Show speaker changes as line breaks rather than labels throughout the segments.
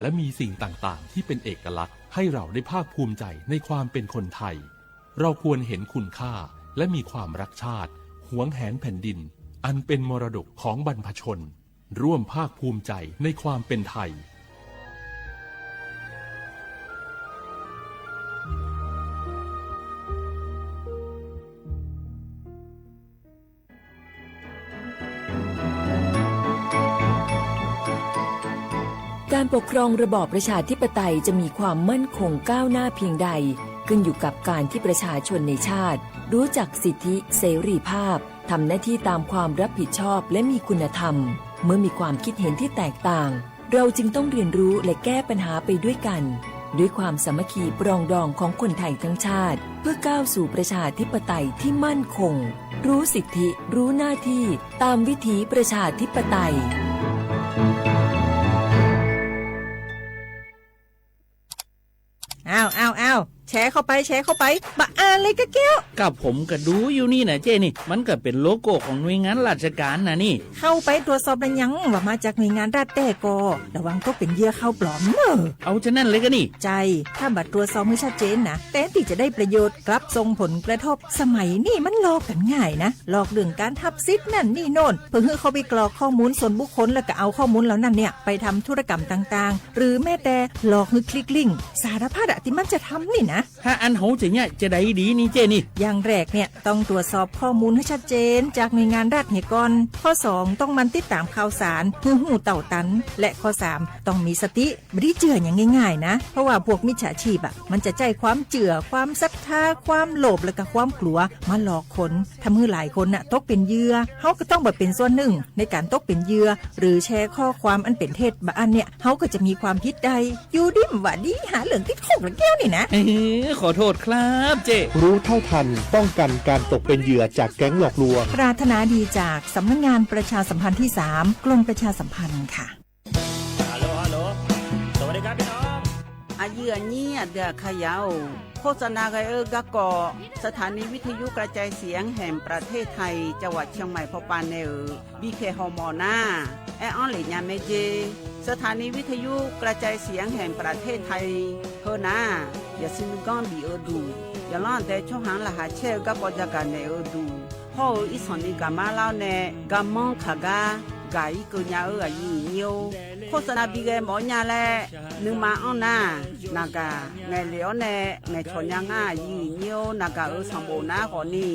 และมีสิ่งต่างๆที่เป็นเอกลักษณ์ให้เราได้ภาคภูมิใจในความเป็นคนไทยเราควรเห็นคุณค่าและมีความรักชาติหวงแหนแผ่นดินอันเป็นมรดกของบรรพชนร่วมภาคภูมิใจในความเป็นไทย
การปกครองระบอบประชาธิปไตยจะมีความมั่นคงก้าวหน้าเพียงใดขึ้นอยู่กับการที่ประชาชนในชาติรู้จักสิทธิเสรีภาพทำหน้าที่ตามความรับผิดชอบและมีคุณธรรมเมื่อมีความคิดเห็นที่แตกต่างเราจึงต้องเรียนรู้และแก้ปัญหาไปด้วยกันด้วยความสามัคคีปรองดองของคนไทยทั้งชาติเพื่อก้าวสู่ประชาธิปไตยที่มั่นคงรู้สิทธิรู้หน้าที่ตามวิถีประชาธิปไตย
อ้าวแชร์เข้าไปบะอ่านเลยกะแก้ว
กับผมก็ดูอยู่นี่นะเจนี่มันก็เป็นโลโก้ของหน่วยงานราชการนะนี่
เข้าไปตรวจสอบได้ยังว่ามาจากหน่วยงานรัฐแต่ก็ระวังก็เป็นเหยื่อเข้าปลอมเนอะ
เอาฉะนั้นเลยก็นี่
ใจถ้าบัตรตรวจสอบไม่ชัดเจนนะแต่ที่จะได้ประโยชน์กลับส่งผลกระทบสมัยนี่มันหลอกกันง่ายนะหลอกเรื่องการทับซิทนั่นนี่โน่นเพื่อให้เขาไปกรอกข้อมูลส่วนบุคคลแล้วก็เอาข้อมูลเหล่านั้นเนี่ยไปทำธุรกรรมต่างๆหรือแม้แต่หลอกให้คลิกลิงก์สารพัดที่มันจะทำนี่นะ
ถ้าอันโหจะเนี่ยจะได้ดีนี่เจนี่
อย่างแรกเนี่ยต้องตรวจสอบข้อมูลให้ชัดเจนจากหน่วยงานรัฐเนี่ยก่อนข้อ2ต้องมันติดตามข่าวสารหูเต่าตันและข้อ3ต้องมีสติไม่ได้เจืออย่างง่ายๆนะเพราะว่าพวกมิจฉาชีพมันจะใจความเจือความศรัทธาความโลภและก็ความกลัวมาหลอกคนทำให้หลายคนตกเป็นเหยื่อเฮาก็ต้องบ่เป็นส่วนหนึ่งในการตกเป็นเหยื่อหรือแชร์ข้อความอันเป็นเท็จบางอันเนี่ยเฮาก็จะมีความผิดใดอยู่ดิมว่าดีหาเรื่องติดคุกละแก้วนี่นะ
ขอโทษครับเจ
รู้เท่าทันป้องกันการตกเป็นเหยื่อจากแก๊งหลอกลวง
ปรารถนาดีจากสำนักงานประชาสัมพันธ์ที่3กรมประชาสัมพันธ์ค่ะ
ฮัลโหลสวัสดีครับพี่น้อง
อายุอันนี้เดือขยาวโฆษณากกะกอสถานีวิทยุกระจายเสียงแห่งประเทศไทยจังหวัดเชียงใหม่พอปานเนอบีเคฮอมอนาแอออนเหลียเมเจสถานีวิทยุกระจายเสียงแห่งประเทศไทยเฮนาอย่าซินก้อนบีดูอย่าล่อนแต่ช่วงหางละหาเช่กะกอจากกันเนดูพ่ออีสอนนี่กามาเล่าเนกามองขากากาอีกุญญาอายุเนียวโฆษณาบีเกหมอญาแลนึงมาอ้อนานากาไงเหลียวแนไงชนยังอายุเนียวนากาสัมโบนาก่อนนี่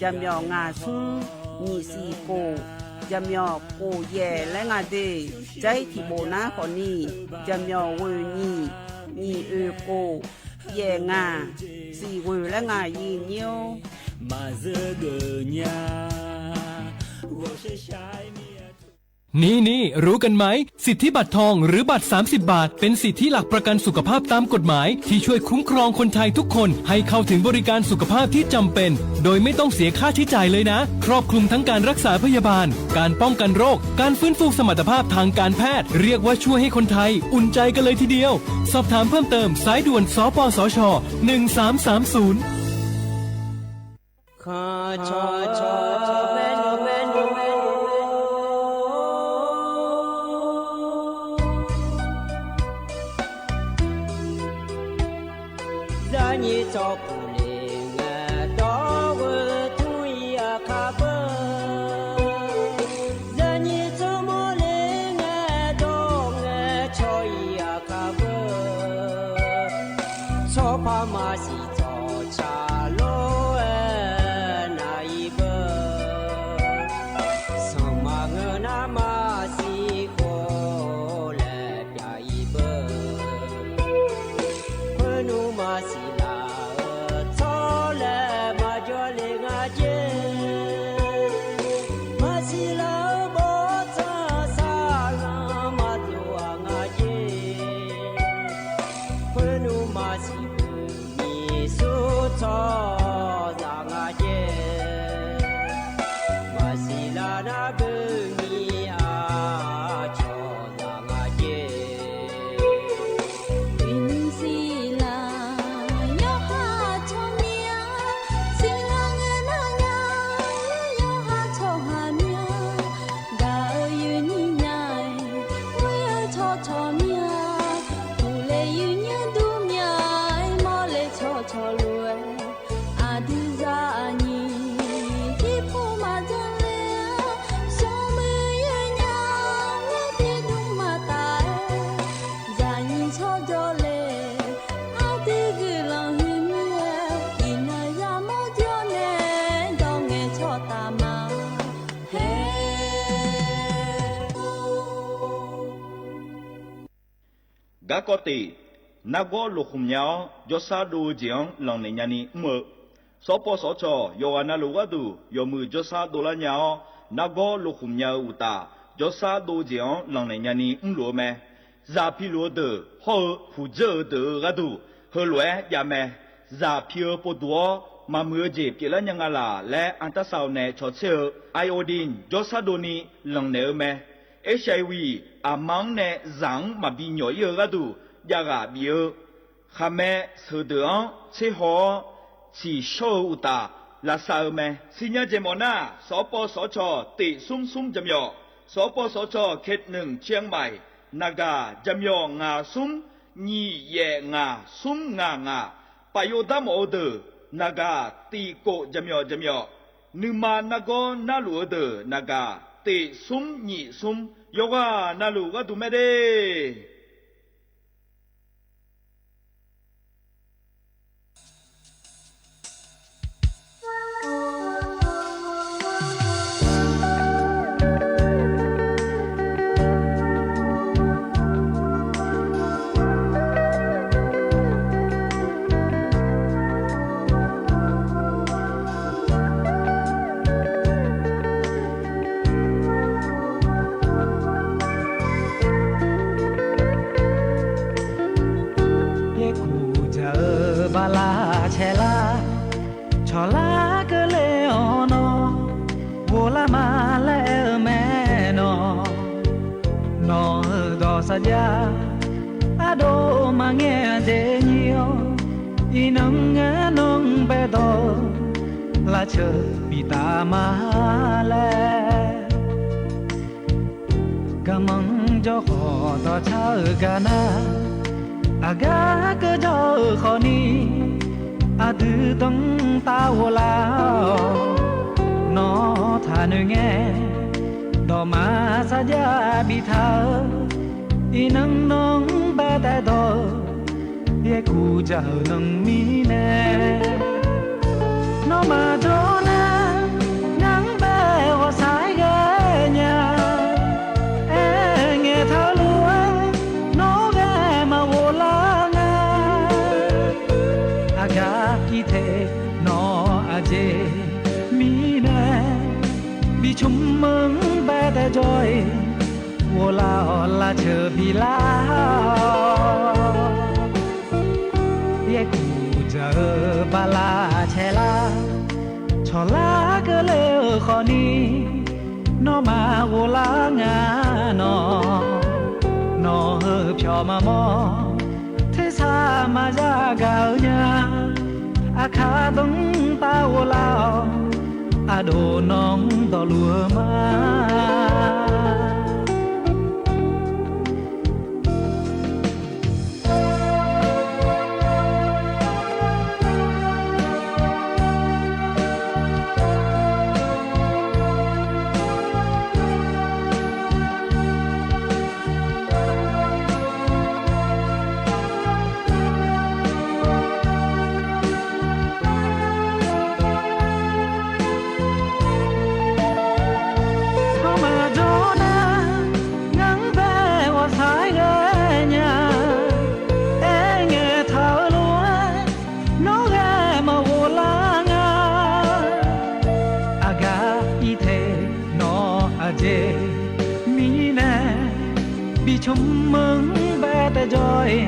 จำยองาซุงนี่สีโกจำยอโกเย่และงาเดใจที่โบนาก่อนนี่จำยอเวนี่โกเย่งาสีเวและงายีเนียว
มาเจอเกญา
นี่รู้กันไหมสิทธิบัตรทองหรือบัตร30 บาทเป็นสิทธิหลักประกันสุขภาพตามกฎหมายที่ช่วยคุ้มครองคนไทยทุกคนให้เข้าถึงบริการสุขภาพที่จำเป็นโดยไม่ต้องเสียค่าใช้จ่ายเลยนะครอบคลุมทั้งการรักษาพยาบาลการป้องกันโรคการฟื้นฟูสมรรถภาพทางการแพทย์เรียกว่าช่วยให้คนไทยอุ่นใจกันเลยทีเดียวสอบถามเพิ่มเติมสายด่วนสปสช1330
你找不灵啊，到我土呀卡不，让你怎么灵啊，到我草呀卡不，草怕嘛是找茶路那一个，什么个那嘛是过来边一个，可努嘛是。
กะกอตินักก็ลูกขุมยาวยศาดูเจียงหลังในยานีเมื่อสปสชโยอานาลูกดูโยมือยศาดูละยาวนักก็ลูกขุมยาวอุตายศาดูเจียงหลังในยานีรัวแม่ซาพิโลเดอฮอผู้เจอเดอกะดูเฮลวยยาแม่ซาพิโอปดัวมาเมื่อเจ็บกี่ละยังอะลาและอันตราซาวน์ในชอเชอร์ไอโอดีนยศาดูนีหลังเนอแม่HIV อามังเนจังมาบิญอยกะดูยากาบิโอขะแม่สือเดืองเชหอชีโชอุตาลาซาแม่สิญญาเจมอนาสปสชติซุ่มจำยอสปสชเขตหนึ่งเชียงใหม่นากาจำยองาซุ่มยี่เยงาซุ่มงปะโยดามโอเดนากาตีโกจำยอนึมานาโกนาลูเดนากาติซุ่มยี่ซุ่มโยกานาลูกะตุเมเด
Ado mange de nhiều y nông ngã nông bé to là chờ bị ta mà lẽ cả mong cho họ to cha cả na aga cơ cho khó ni từ tông ta vô lao nó thà nơi nghe đó mà xa gia bị thao y nắng nóng ba tay to ye cu chờ nắng mi nè nó mà cho na nắng bé hoa sái ghé nhà nghe thao lúa nó ghé mà vô la nga aga ki thế nó aje mi nè bị chum mừng bé tay joy vô la chờ bị la ye cu chờ ba la che la cho la cơ leo khó ni nó mà vô la ngà nó hợp cho mà mò thế sao mà ra gạo nha khá đông ta vô lao đồ nóng đỏ lúa mà chum mừng bé ta joy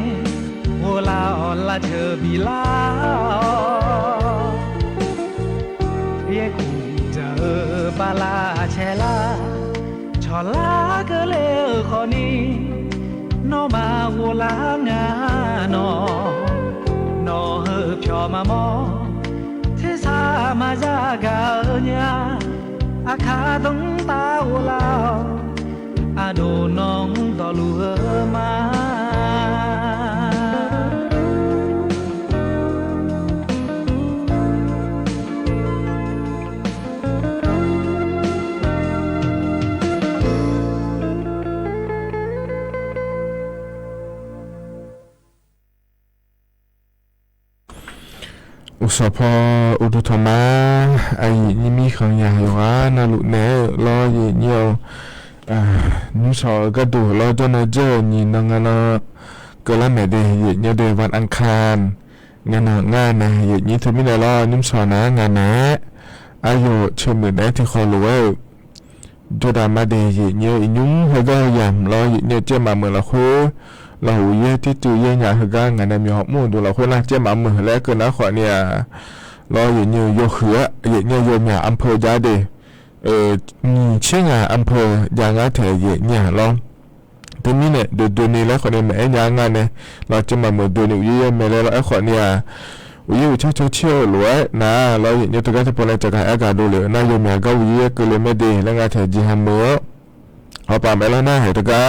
vô la chờ bị la ye cu chờ ba la che la cho la cơ leo khó ni nó mà vô la ngà nó hợp cho mà mò thế sao mà ra gạo nha khá đông ta vô lao đồ nóng đỏ lúa mà
Usapa udutama ai ni mi khang ya yo na lu ne lo ye nhiều nu so ga du lo do na je ni na nga na ก็ละแม่เดเย็นเดวันอังคารงานนะเย็นนี้เธอไม่ได้รอนิ่มสอนนะงานนะอายุเชื่อมือได้ที่คอรู้ว่าโจดามาเดเย็นอินุ่งเฮก็ยำรอเย็นเจ้ามาเมือละคู่เราเย่ที่จูเย่หยาเฮก็งานในมีหอบมูดูเราคู่ละเจ้ามาเมือแล้วก็นะขอเนี่ยรอเย็นโยเขือเย็นโยมยาอำเภอยาเดเชื่องาอำเภอยางาเถยเย็นรอทีนี้เนี่ยดูนี่แล้วคนนี้แม่ยางานเนี่ยเราจะมาเมือดูนี่เย่แม่แล้วไอ้คนเนี่ยวิวเชี่ยวหรือว่านะเราอย่างนี้ตัวก็จะพอในจากการอากาศดูเลยน่าโยมก็วิวก็เลยไม่ดีแล้วงานเถอะจีฮัมเมอร์เอาป่าไม่แล้วน่าเห็นตัวก็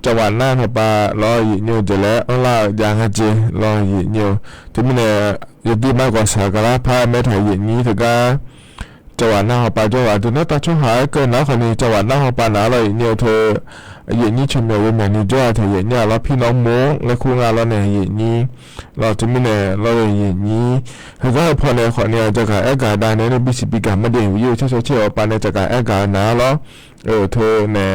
จังหวัดน่าเอาป่ารออย่างนี้จะแล้วเราอย่างเจรออย่างนี้ทีนี้เนี่ยยุติมากกว่าสักการะพระไม่ถ่ายอย่างนี้ตัวก็จังหวัดน่าเอาป่าจังหวัดตัวนั้นตัดช่วงหายเกินนะคนนี้จังหวัดน่าเอาป่าหนาเราอย่างนี้เธออย่างนี้ชมอย่างนี้นี่จ้าเธออย่างนี้เราพี่น้องโม้และคู่งานเราเนี่ยอย่างนี้เราจะไม่เนี่ยเราอย่างนี้คือก็พอในขอเนี่ยจากการอากาศได้ในบิสิบิกามาเดียวอยู่เชี่ยวป่าในจากการอากาศหนาแล้วเธอเนี่ย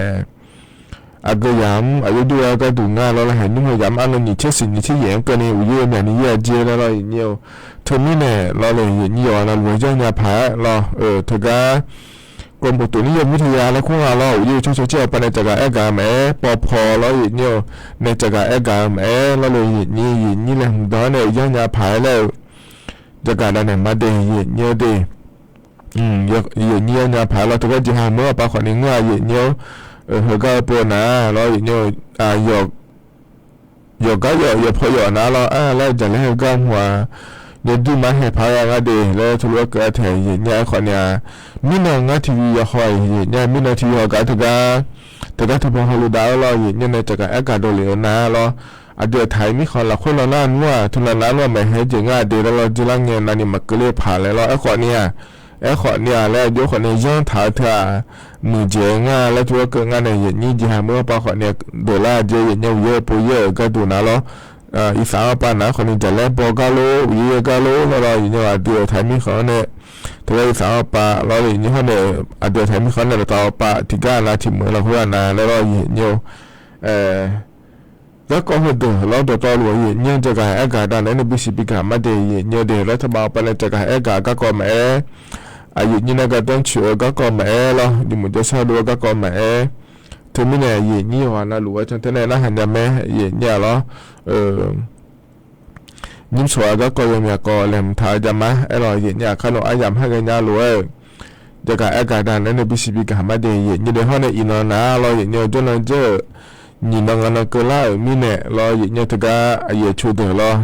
อาก็ย้ำอายุด้วยก็ดูงานเราเห็นนุ่งย้ำอันนี้เชื่อสิ่งนี้ที่แย่กันเนี่ยอยู่เนี่ยนี่แย่เจแล้วเราอย่างนี้เธอไม่เนี่ยเราเลยอย่างนี้เรารวยเจ้าเนี่ยผาเราเธอก็กรมอุตุนิยมวิทยาและคู่งานเราอยู่เชี่ยวไปในจากการอากาศแม้ปอพอเราอย่างนี้ในจากการอากาศแม้เราเลยอย่างนี้แหละตอนเนี่ยย่างยาผายแล้วจากการนั้นมาเดียเยอะดีอย่างนี้ยาผายเราตัวก็จะหาเมื่อปะขอนิ่งว่าอย่างนี้เฮก็ปวดนะเราอย่างนี้หยกก็หยกพอหยกนะเราแล้วจะเล่นก็หัวเดี๋ยวดูมาให้พายงาดีแล้วทุกเกิดเหตุอย่างนี้คนเนี่ยมินงาทีวีหอยอย่างนี้มินทีวีก็ทุกทบฮอลูดาวเราอย่างนี้ในจากอากาศโดนเหลวนะเราเดี๋ยวไทยมีคนละคนละล้านว่าทุนละล้านว่าไม่ให้จริงเดี๋ยวเราจะลังเงินนั่นนี่มันก็เลยผ่านเลยเราไอ้คนเนี่ยแล้วยกคนเนี่ยย้อนถ่ายเธอมือเจ๋งแล้วทุกเกิดงานในอย่างนี้จะหาเมื่อปะคนเนี่ยโดนล่าเจออย่างนี้เยอะปุยเยอะก็ดูนะเราอีสานป่านะคนนี้จะเล่นโปกาโลวิเยกาโลแล้วเราอย่างนี้เดี๋ยวไทยมีคนเนี่ยตัวอีสานป่าเราอย่างนี้เขาเนี่ยเดี๋ยวไทยมีคนเนี่ยต่อป่าที่ก้านะที่เมืองเราเพื่อนนะแล้วเราอย่างนี้แล้วก็หัวตัวเราตัวหลวงอย่างนี้จะการอากาศด้านในบิสิบิกามาเดียอย่างนี้เดี๋ยวรัฐบาลไปในจะการอากาศก็แม่อย่างนี้นะก็ต้องช่วยก็แม่เราดิมันจะชาดูก็แม่ถึงไม่เนี่ยอย่างนี้ว่านะหรือว่าจนถึงไหนนะหันจะแม่อย่างนี้เหรอยิ้มสวยก็ยังอยากก็เล่มถ่ายจะมาไอ้เราอย่างนี้ขนมอายำให้กันยาหรือว่าจะการอากาศด้านในบิสิบิกามาเดียอย่างนี้เดี๋ยวเขาในอินนะเราอย่างนี้จนเราเจอnhìn năng năng cơ lại mi nè lo gì như thế cả gì chú được lo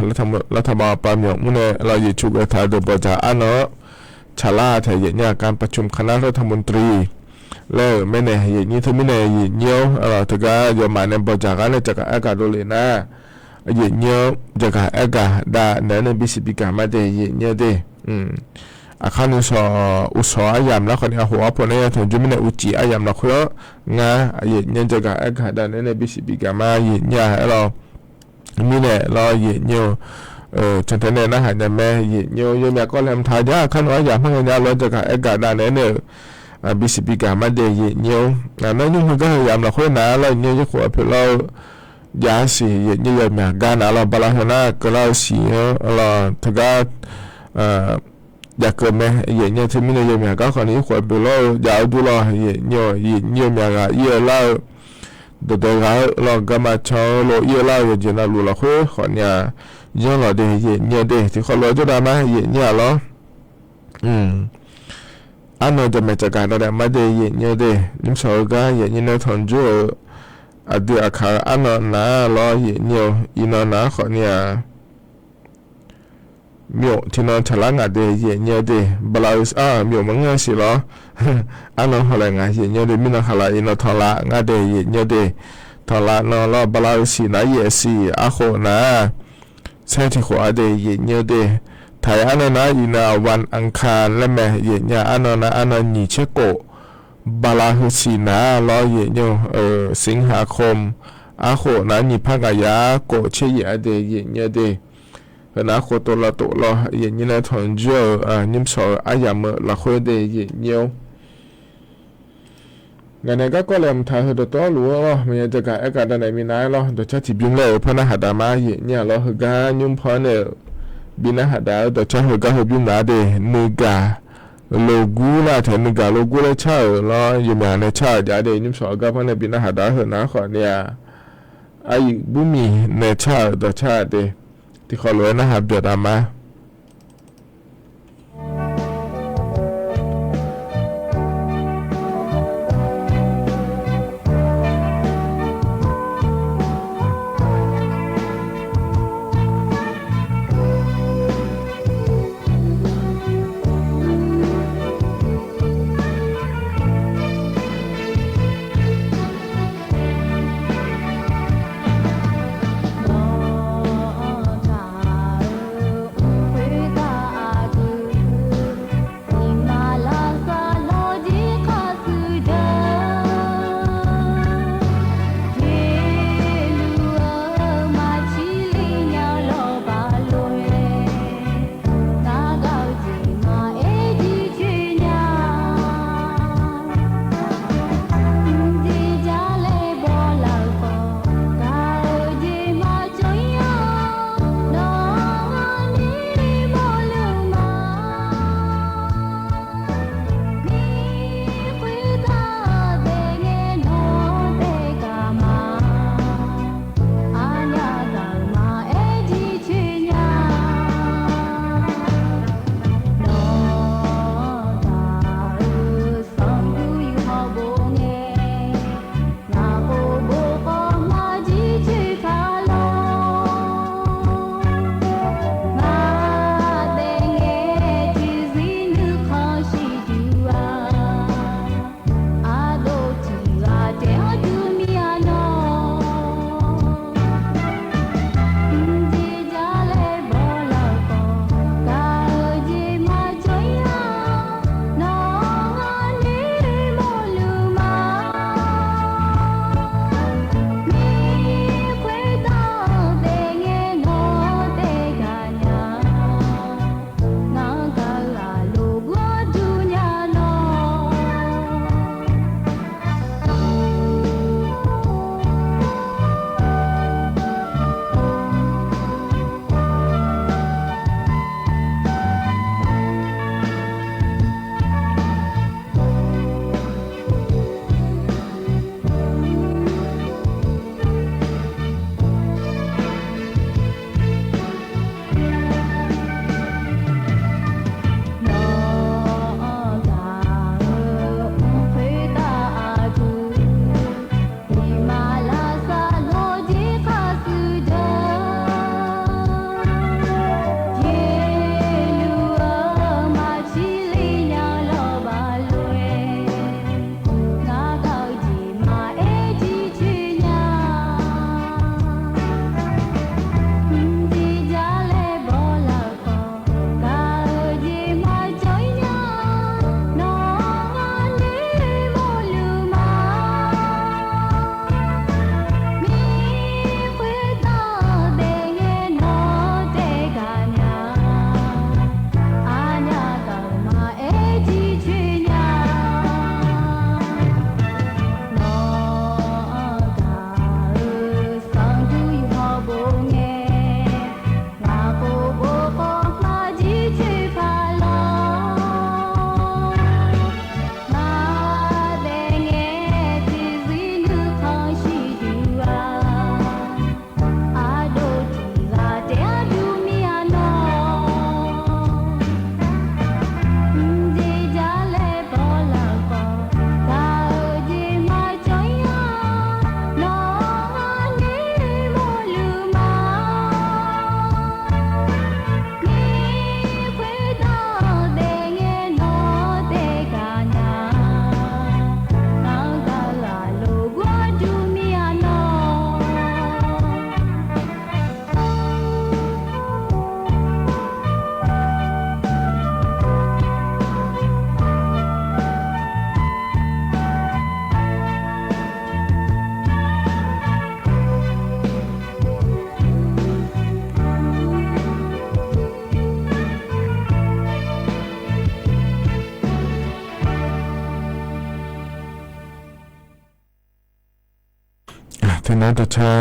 là tham bảo bao nhiêu mu nè lo gì chú cái thái được bảo trả ăn nó trả la thì gì nhưการประชุมคณะรัฐมนตรีแล้วไม่แน่อย่างนี้ถ้าไม่แน่อย่างเงี้ยถึงก็ยอมมาในbảo trảกันจากอากาศโดนเลยนะอย่างเงี้ยจากอากาศได้ในบิสิบิกามาได้อย่างเงี้ยดิอาคารนี้อุศอายามแล้วคนหัวพอเนี่ยถึงจะไม่ได้อุจิอายามแล้วเขางาอย่างเงี้ยจะกับอากาศด้านในบิสิบิกามาอย่างเงี้ยเรามีเนี่ยเราอย่างเงี้ยจนถึงเนี่ยนะหายใจแม่อย่างเงี้ยยังอยากก็เริ่มทายาขั้นว่าอยากให้งานเราจะกับอากาศด้านเนี่ยบิสิบิกามาเดียอย่างเงี้ยนั่นยังก็ยามเราคนนั้นเราอย่างเงี้ยขวบเรายาสีอย่างเงี้ยแบบการเราบาลานซ์นะก็เราสีเราถึงก็อยากเกิดไหมอย่างเงี้ยที่มีในยังไงก็คนนี้ขวบเราอยากดูเราอย่างเงี้ยแบบเยอะเราเดี๋ยวเราก็มาเช่าเราเยอะเราอย่างเงี้ยเราดูเราคุยคนเนี่ยยังเราเดี๋ยวอย่างเงี้ยเดี๋ยวที่คนเราจะได้ไหมอย่างเงี้ยเหรออันนั้นจะไม่จัดการได้ไม่ได้อย่างเงี้ยเดี๋ยวนิ่มสาวก็อย่างเงี้ยในทางจู่เดี๋ยวขาอันนั้นนะเราอย่างเงี้ยอีนั้นนะคนเนี่ยမြို့ที่นอนฉลาดงาเดียเนี่ยเดบลาอุสမြို့မငါစီလောအနော်ဟလာငါညောဒီမနဟလာအနော်ထလာငါเดียเนี่ยเดထလာနော်လောဘလာစီနာရဲ့စီအခုနာဆဲတီခေါ်အเดียเนี่ยเดไทยอันนั้นอีนาวันอังคารและแม่เนี่ยอันนั้นนี่เชโกบลาอุสีนาล้อเนี่ยสิงหาคมအခုနာนี่พักยาโกเชยอเดียเนี่ยเด那活多了多了，也你来团聚你们说哎呀么，那会的也牛， งานไหนก็เลยมทาเหดตัวรู้ว่ามันจะกะอากาศไหนมีน้ำหรอตัวชาติบินเลยพนักหัดามาเนี่ยเราหกายุ่มพอเนี่ยบินหัดาตัวชาหกาหบินมาเดนึกาโลกูล่ะแทนนึกาโลกูเลยชาเราอยู่มาในชาติเดยุ่มสอกาพนักบินหัดาเหนะขอเนี่ยไอ้บุมีในชาตัวชาเดที่เขาเลยนะหับเดือดมา นะตะชา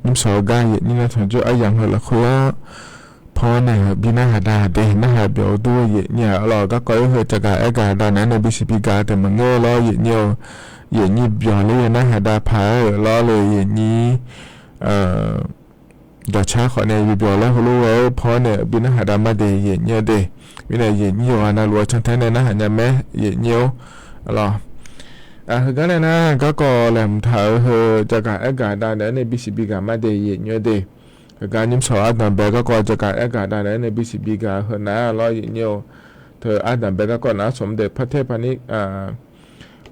นิมสอกาเยนี่นะถอนจ่ออย่างเหละคุยพอเนี่ยบินาหาดาเดนะหาเบียวด้วยเยเนี่ยเราก็ก้อยเหตุจากอากาศตอนนั้นในบิสิปิกาแต่มันเงอล้อเยเนี่ยเยนี่เบียวเลยนะหาดาพาล้อเลยเยนี้ดอช้าขอเนี่ยเบียวแล้วรู้ว่าพอเนี่ยบินาหาดามาเดเยเนี่ยเดบินาเยนี่อยู่นะรัวช่างแท้ในนะหาเนี่ยแม่เยเนี่ยหรอก็เลยนะก็แหลมเถาเฮจากอากาศตอนนั้นในบิสิปิกามาเดเยเนี่ยเดการยิ้มสออาดัมเบก็ก่อจะการอากาศได้ในบิสิบิกาเฮนะรอยเนียวเธออาดัมเบก็ก่อนนะสมเด็จพระเทพนิ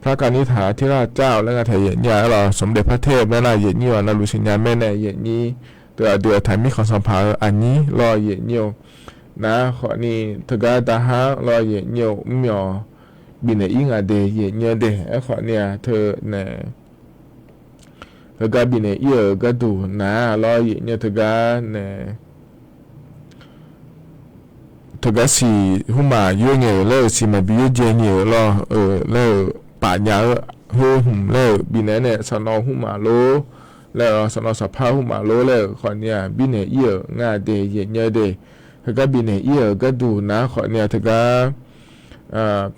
พระกนิษฐาธิราชเจ้าและกระเทยเนียเราสมเด็จพระเทพแม่นายเยเนียวนาลุชิญญาแม่ในเยนี้ตัวเดือดไทยมีของสัมภาระอันนี้รอยเยเนียวนะขอนี้เธอก็ตาหารอยเยเนียวเหมียวบินในอิงอาเดเยเนียวเดขอเนี่ยเธอเนี่ยก็บินเอียก็ดูนะรอเนี่ยทกาเนี่ยทกาสีหุ่มมาเยอะเงี้ยแล้วสีมาบิวเจเงี้ยรอแล้วป่าหญ้าหุ่มแล้วบินเนี่ยสนอหุ่มมาโลแล้วสนอสภาหุ่มมาโลแล้วขอเนี่ยบินเอียงาเดเยเนี่ยเดทกาบินเอียก็ดูนะขอเนี่ยทกา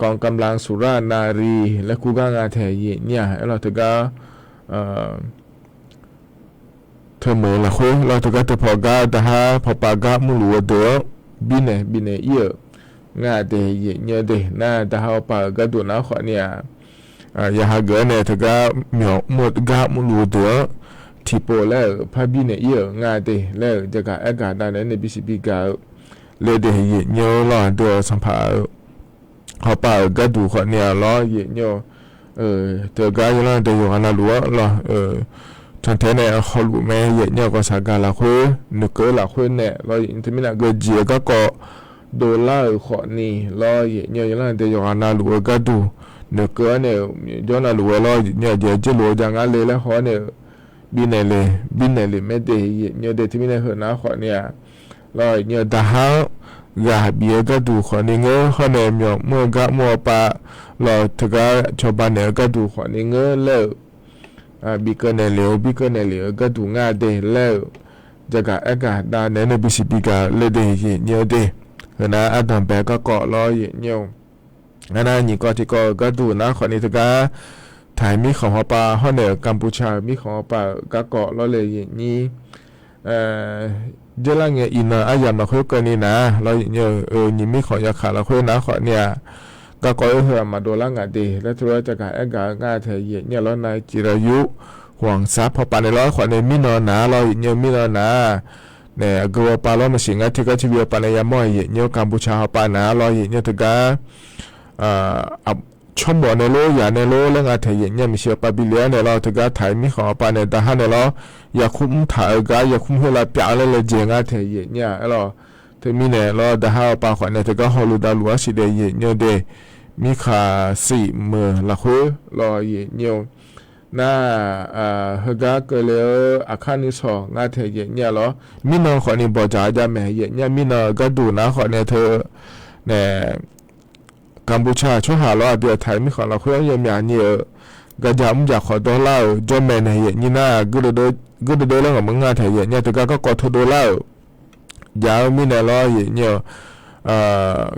กองกำลังสุรานารีและกูก็งาแทเยเนี่ยแล้วทกาเธอเหมือนละคุยเราจะก็จะพอกาแต่ฮะพอปากามุลัวเดือบินเอียงาเดยเงี้ยเดน่าแต่ฮะปากาดูนะขอเนี่ยอย่าหาเกินเนี่ยเธอก็เหมียวหมดกามุลัวเดือที่โปแล้วพาบินเอียงาเดแล้วจะก็อากาศได้ในบิสิบิกาเลยเดยเงี้ยรอเดือสัมภาระเขาปากาดูขอเนี่ยรอเงี้ยเธอก็ยังเดยอยู่กันนะลัวรอท่านเทเนี่ยเขารู้ไหมเยอะเนี่ยก็สักการละคุยนึกเกิดละคุยเนี่ยเราอินทมินาเกิดเจียก็โดนล่าขอนี่เราเยอะเนี่ยยังเดียวกันนะรู้ก็ดูนึกเกิดเนี่ยย้อนนะรู้เราเนี่ยเดี๋ยวจะรู้จังอะไรแล้วเขาเนี่ยบินเลยไม่ได้เยอะเนี่ยเดี๋ยวที่มินาเห็นนะขอเนี่ยเราเนี่ยดาฮะกาเบียก็ดูขอนี่เงอเขาเนี่ยเมื่อกะมัวปะเราถึงก็ชาวบ้านเนี่ยก็ดูขอนี่เงอแล้วบิกเนเลียวก็ดูง่ายเดแล้วจะกะอากาศดานในบิสิบิกาเลเดยเนียวเดเฮนะอาดัมแบก็เกาะลอยเนียวนั่นนี่ก็ที่ก็ดูนะขอนี้ตะกาถ่ายมีของฮอปาฮอเนกัมพูชามีของฮอปาก็เกาะลอยเลยนี่เจลังเงี้ยอินอายามมาคุยกันนี่นะลอยเนียวนี่มีของยาขาละคุยนะขอเนี่ยก็ก้อยเหือมาโดนล่างดีและทุเรศจะกะแอกง่ายเทยเนี่ยแล้วนายจิรายุห่วงทรัพย์พอปานในร้อยขวัญในมินอนาเราเนี่ยมินอนาเนี่ยกัวปาล้อมาสิงห์ที่ก็ชีวิตปานในยามอยเนี่ยกัมพูชาปานาเราเนี่ยถึงก็ชมบ่ในโลอย่าในโลเรื่องอาเทยเนี่ยมีเชื่อปาบิเลียในเราถึงก็ถ่ายมีของปานในตาหันในเราอย่าคุ้มถ่ายก็อย่าคุ้มหัวละเปียอะไรเลยเจียงอาเทยเนี่ยเราถึงมีเนี่ยเราตาหันปาขวัญเนี่ยถึงก็ฮอลูดาลัวสิเดยเนี่ยเดมีขาสี่มือละคุยรอเยี่ยวน่าเฮกาเกลียวอาคานิสองงาเทเยี่ยเหรอมินอขอนี่บอกจ่าจะแม่เยี่ยมินอก็ดูนะขอเนี่ยเธอเนี่ยกัมพูชาช่วยหาเราเดือดไทยมีของเราคุยยังมีอันเยอะก็จะมึงอยากขอตัวเล่าจนแม่เนี่ยยี่น่าก็เดินเรื่องของมึงงาเทเยี่ยแต่ก็กอดทตัวเล่ายาวมีเนี่ยรอเยี่ย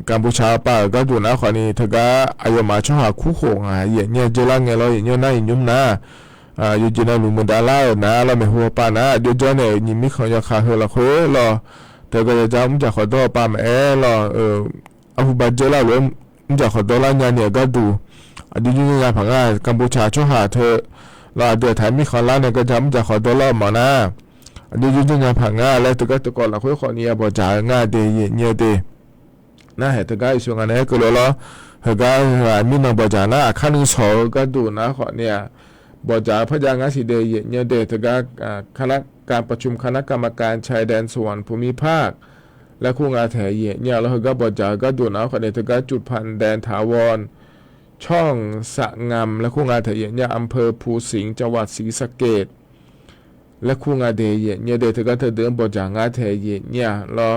กัมพูชาป่าก็ดูนะขอนี้เธอก็อายุมาช่วงหาคู่โขงเนี่ยเจริญเงี้ยเราเนี่ยน่ายุ่มนะอยู่จีน่าลุมดาล่านะเราไม่หัวป่านะเดี๋ยวเจ้าเนี่ยยิ่งมีของยาคาเฮล่ะคุยรอเธอก็จะจำจากขอตัวป่าแม่รออาหุบาเจล่าเลยจากขอตัวล่างเนี่ยก็ดูดูยุ่งงานผังงานกัมพูชาช่วงหาเธอเราเดือดไทยมีของล่างเนี่ยก็จำจากขอตัวล่าหมอนะดูยุ่งงานผังงานแล้วเธอก็ตะกอนละคุยขอเนี่ยบอกจ่ายง่ายเดียเนี่ยเดียน่าเห็นตัวก็อีส่วนนั้นก็เลยล้อเฮก็มีน้องบอจานะขั้นที่สองก็ดูนะขอเนี่ยบอจาพยางาสีเดียเนี่ยเดตัวก็คณะการประชุมคณะกรรมการชายแดนส่วนภูมิภาคและคู่งานแถเเนี่ยแล้วเฮก็บอจาก็ดูนะขอเนี่ยตัวก็จุดพันแดนถาวรช่องสะงำและคู่งานแถเนี่ยอำเภอภูสิงห์จังหวัดศรีสะเกษและคู่งานเดียเนี่ยเดตัวก็เธอเดินบอจางาแถเนี่ยล้อ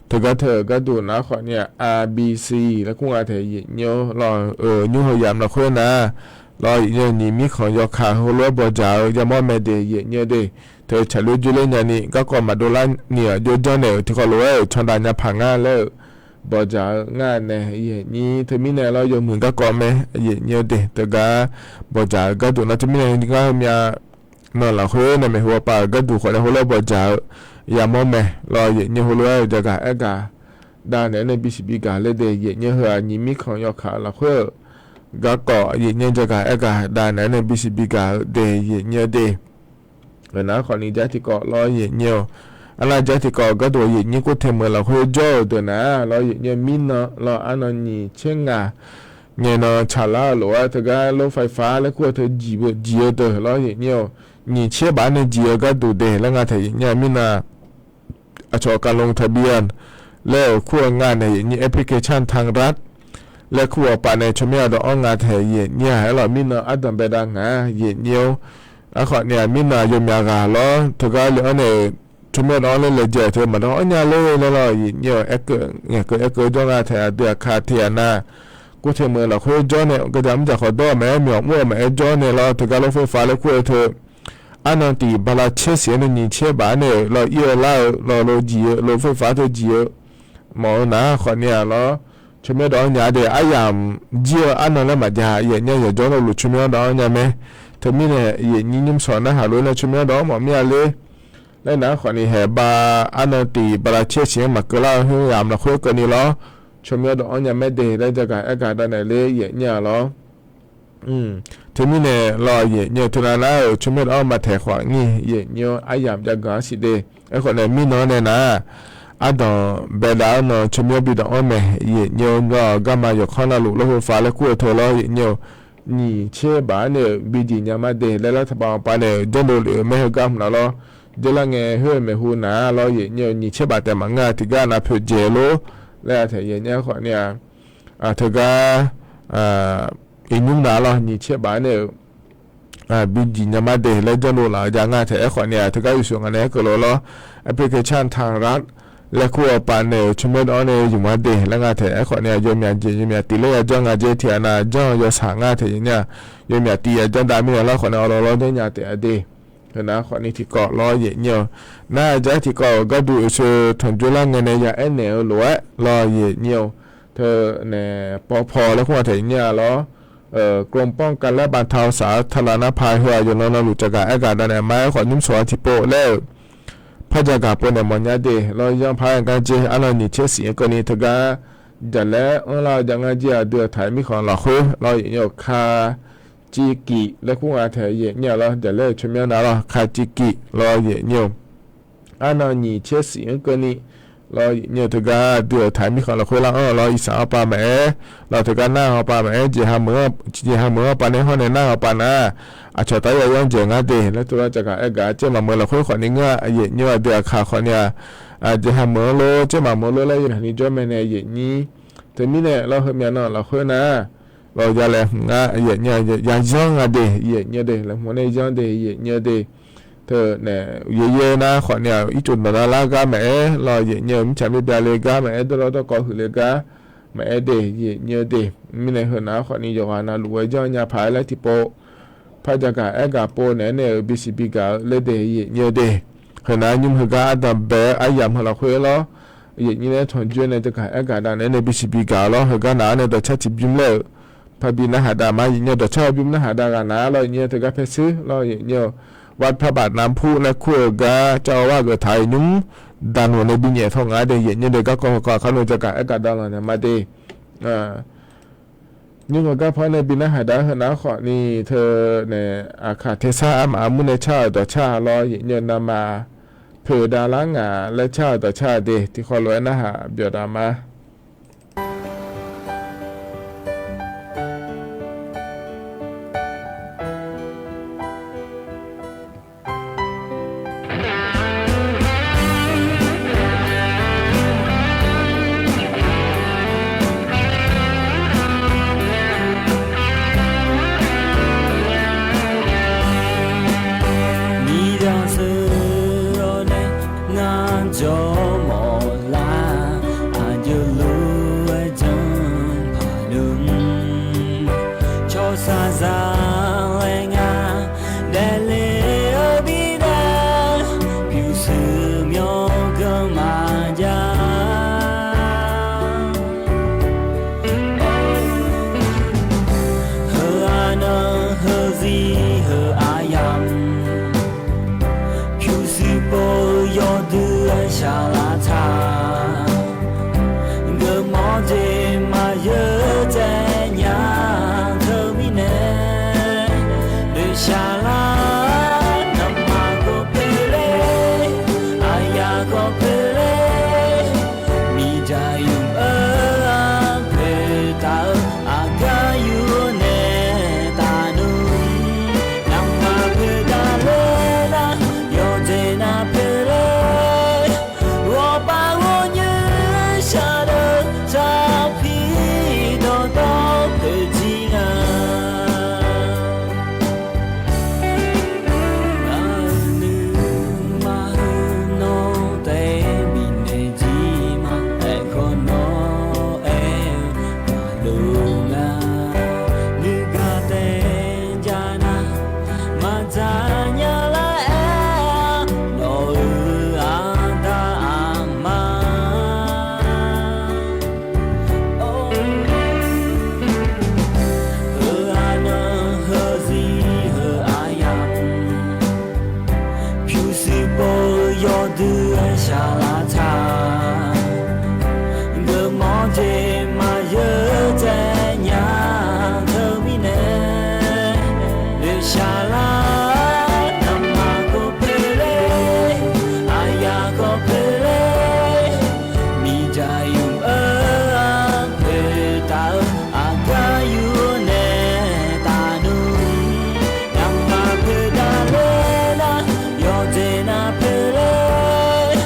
เธอก็ดูนะขอเนี่ย RBC แล้วคู่งานเธอเยอะรอยุ่งพยายามเราคุยนะ รออย่างนี้มีของยอขาหัวล้อบอจ่ายามอแม่เดยเนี่ยเดเธอฉลุจุเลญานี่ก็ก่อนมาโดนเนี่ยโยจอนเนี่ยที่เขารู้ว่าชนดานาพังงาแล้วบอจ่างานเนี่ยนี่เธอมีเนี่ยเราอยู่เหมือนก็ก่อนไหมเนี่ยเดแต่ก็บอจ่าก็ดูนะจะมีเนี่ยก็มีนอนหลับคุยเนี่ยไม่หัวป่าก็ดูคนหัวล้อบอจ่ายามอแม่รอเนี่ยหัวล้อจะกะเอกาด้านเนี่ยบิสบิกาเลยเดเนี่ยหัวนี่มีของยอขาละคุยก็ก่อเนี่ยจะกะเอกาด้านเนี่ยบิสบิกาเดเนี่ยเดนะขอนี้จะที่เกาะรอเนี่ยอะไรจะที่เกาะก็ตัวเนี่ยก็เทมเราคุยจ่อตัวนะเราเนี่ยมินเนาะเราอันนี้เช่นไงเนี่ยเนาะชาลาหรือว่าถ้าก็รถไฟฟ้าแล้วก็เธอจีบตัวเราเนี่ยนี่เชื่อบ้านเนี่ยจีก็ดูเดแล้วงานเธอเนี่ยมินะชอบการลงทะเบียนแล้วขั้วงานเนี่ยแอปพลิเคชันทางรัฐและขั้วป่าในชมยดอกงานเธอเนี่ยให้เรามินะอัดดับเบดังนะเนี่ยอะขอเนี่ยมินายมยากาล้อทุกอะไรเนี่ยชมรอเลยเลยเจอเธอมาล้อเนี่ยเลยแล้วเนี่ยเอ็กเนี่ยเกิดจ้องอาเธอเดือดขาดเทียนะกูเทมือเราคุยจ้องเนี่ยก็จะมันจะขอดอแม่เหมียวมั่วแม่จ้องเนี่ยเราทุกการรถไฟฟ้าแล้วคุยเธออันนั้นตีบลาเชื่อเสียงนี่เชื่อบ้านเนี่ยเราเยอะแล้วเราจีรถไฟฟ้าเธอจีหมอนะขอเนี่ยเราชมรอเนี่ยเดี๋ยวอายามจีอันนั้นแล้วมาจะเนี่ยจ้องเราหลุดชมรอเนี่ยไหมเธอมีเนี่ยยิ่งยิ่งสอนนะหารู้นะชุมยอดหมอมีอะไรแล้วนะขอนี่แห่บาอันนั้นตีบลาเชี่ยเสียงมากล่าวให้ยามเราคุยกันนี่ล้อชุมยอดเนี่ยไม่ได้แล้วจะการอากาศด้านไหนเลยเนี่ยล้อเธอมีเนี่ยรอเนี่ยทุนแล้วชุมยอดมาแถขวางนี่เนี่ยอายามจะกาสิเดไอ้คนเนี่ยมีน้อยเนี่ยนะอันต่อเบลาเนาะชุมยอดบิดอ้อมแม่เนี่ยก็กำมาอยู่ข้างหน้าลูกแล้วฟ้าแล้วคุยเธอล้อเนี่ยนี่เชื่อบ้านเนี่ยบิดีเนี่ยมาเดแล้วรัฐบาลปานเนี่ยจนโดนไม่ให้กำนะล้อเดี๋ยวละไงเฮ้ยไม่หูนะล้อเนี่ยนี่เชื่อบ้านแต่มังงาที่การนับเจโลแล้วแต่เนี่ยขอเนี่ยเธอก็อินุ่มนะล้อนี่เชื่อบ้านเนี่ยบิดีเนี่ยมาเดแล้วจนโดนละอย่างงั้นแต่ขอเนี่ยเธอก็อยู่ส่วนนี้ก็ล้อแอปพลิเคชันทางรัฐและขั้วปานเนี่ยชุมชนเนี่ยอยู่มาเดแล้วงานเถอะไอ้คนเนี่ยยมยาจียมยาตีเลยจ้องงานเจที่อันน่ะจ้องยศหางานเถอะเนี่ยยมยาตีจ้องดามีแล้วคนเนี่ยเราเนี่ยยาเตะเดเห็นนะคนนี้ที่เกาะล้อเนี่ยน่าจะที่เกาะก็ดูชื่อถนจุลังเงินเนี่ยไอ้เนี่ยหรือว่าล้อเนี่ยเธอเนี่ยพอแล้วขั้วเถอะเนี่ยล้อกรมป้องกันและบรรเทาสาธารณภัยหัวอยู่นนหลุดจากอากาศด้านไหนมาขอนุ่มสวที่โปแล้วพระจาการปนมันยาเดเรายังพายกันเจอันนี้เชื่อเสียงคนนี้ถึงกันจะแล้วเราจะงานเจียเดือดถ่ายมีของเราคุยเราอย่างคาจิกิและคู่อาเถยเนี่ยเราจะเล่ชมยานาเราคาจิกิเราอย่างอันนี้เชื่อเสียงคนนี้เราเนี่ยถึงกันเดือดถ่ายมีของเราคุยเราอีสานป่าแม่เราถึงกันหน้าป่าแม่เจียหาเมื่อป่าในห้องในหน้าป่านะอาจจะตายยังเจงาเดแล้วตัวจากการเอกาเจ้ามาเมื่อเราคุยขอนี้เงี้ยเนี่ยเดือดขาขอเนี่ยอาจจะหาเมื่อโลเจ้ามาเมื่อโลแล้วอย่างนี้จ้าแม่เนี่ยนี้แต่มีเนี่ยเราเห็นอย่างนั้นเราคุยนะเราจะแรงงาเนี่ยยังย่องอะเดเนี่ยเดแล้วหัวในย่องเดเนี่ยเดเธอเนี่ยเยอะๆนะขอเนี่ยอีจุดมาแล้วก็แม่เราเนี่ยมันจะไม่เบียเลยก็แม่ตัวเราต้องก่อหือเลยก็แม่เดเนี่ยเดมีในหัวหน้าขอนี้อยู่กันนะรวยย่องยาพายแล้วที่โปพระจาการเอกาโปเนี่ยบิสิบิกาเลเดเนี่ยเดขณะยุ่งเหกาดับเบออายามเราคุยแล้วอย่างนี้เนี่ยถอนจุนเนี่ยจาการเอกาด้านเนี่ยบิสิบิกาแล้วเหกาหนาเนี่ยตัวชัดจิบยุ่งเลยพระบินหาดามาอย่างเนี่ยตัวชอบยุ่งหาดากันนะเราอย่างเนี่ยถึงกับเพซื้อเราอย่างเนี่ยวัดพระบาทน้ำพุและคู่กาเจ้าว่าเกิดไทยนุ่มดันหัวในบินเนี่ยท่องงาเดอย่างเนี่ยเด็กก็เขาโดนจาการเอกาด้านเนี่ยมาเดนี่ก็เพราะในบินหาดาหนาขอนี่เธอเนี่ยอาคาเทซ่ามามุนในชาต่อชาลอยเงินนามาเผื่อดาล้างงาและชาต่อชาเดที่ขอรวยนะฮะเบียดามา
sa ชาลาทาเกิดมอเจมาเยอะใจยาเธอไม่แน่เดือชาลานำมาก็เพลอายาก็เพลมีใจยุ่งเพตาอากาอยู่เนตานุนำมาเพดาเลนะโยเจนาเพลวอปาวเยชาเดชาพีโดโตเพจิงาชาลาทาเกิดมอเจมาเยอะใจยาเธอไม่แน่เดือชาลานำมาก็เพลอายาก็เพลมีใจยุ่งเพตาอากาอยู่เนตานุนำมาเพดาเลนะโยเจนาเพล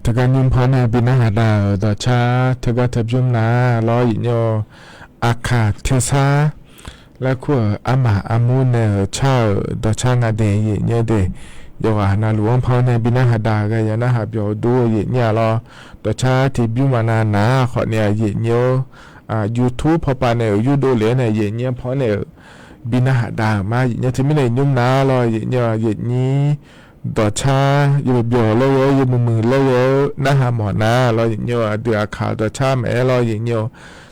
ทการยิมพอนาบินาหาดาวต่อชาทกทับยุมนาลอยโยอาคาเทซาและขัวอามาอามูเนชาต่อชางาเดยเยเดยกนาหลวงพอนาบินาหาดาก็ยานาหาบยดูเยเนี่ยรอต่อชาที่บิวานานาขอเนี่ยเยเนียวYouTube พอปาเนยูโดเลเนี่ยเยเนี่ยพอเนี่ยบินาหาดามาเยเนี่ยที่ไม่ได้ยุมนาลอยเยเนี่ยเยนี้ต่อชาอยู่เบียวเลยอยู่มือเลยนะฮะหมอนะเราอย่างเงี้ยเดือข่าวต่อชาแม่เราอย่างเงี้ย